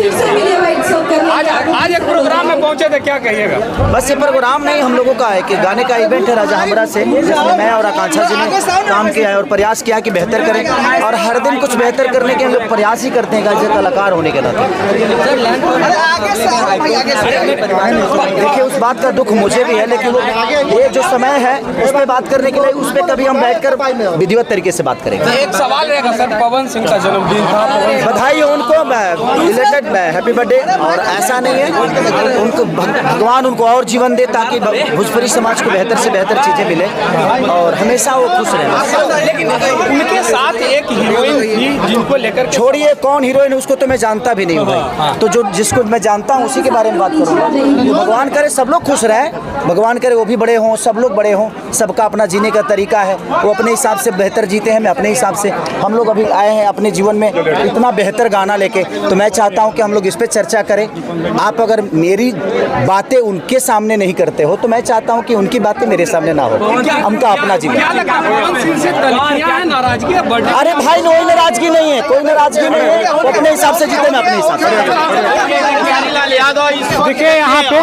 आज एक प्रोग्राम में पहुंचे थे, क्या कहिएगा? बस ये प्रोग्राम नहीं हम लोगों का है कि गाने का इवेंट है राजा हमरा से, जिसमें मैं और आकांक्षा जी ने काम किया है और प्रयास किया कि बेहतर करें, और हर दिन कुछ बेहतर करने के हम लोग प्रयास ही करते हैं एज ए कलाकार होने के नाते। देखिए उस बात का दुख मुझे भी है, लेकिन ये जो समय है उस पर बात करने के लिए, उस पर कभी हम बैठकर विधिवत तरीके से बात करेंगे। एक सवाल रहेगा सर, पवन सिंह का जन्मदिन था, बधाई हो उनको, रिलेटेड हैप्पी बर्थडे। और ऐसा नहीं है, उनको भगवान उनको और जीवन दे ताकि भोजपुरी समाज को बेहतर से बेहतर चीजें मिले और हमेशा वो खुश रहे। लेकिन उनके साथ एक हीरोइन थी जिनको लेकर, छोड़िए कौन हीरोइन है उसको तो मैं जानता भी नहीं हूँ भाई, तो जो जिसको मैं जानता हूँ उसी के बारे में बात करूँगा। तो भगवान करे सब लोग खुश रहे, भगवान करे वो भी बड़े हों, सब लोग बड़े हों, सबका अपना जीने का तरीका है, वो अपने हिसाब से बेहतर जीते हैं, मैं अपने हिसाब से। हम लोग अभी आए हैं अपने जीवन में इतना बेहतर गाना लेके, तो मैं चाहता हूँ कि हम लोग इस पर चर्चा करें। आप अगर मेरी बातें उनके सामने नहीं करते हो तो मैं चाहता हूँ कि उनकी बातें मेरे सामने ना हो, हमका अपना जीवन। अरे भाई कोई नाराजगी नहीं है, कोई नाराजगी नहीं है, वो अपने हिसाब से जीते, मैं अपने हिसाब से। देखिए यहाँ पे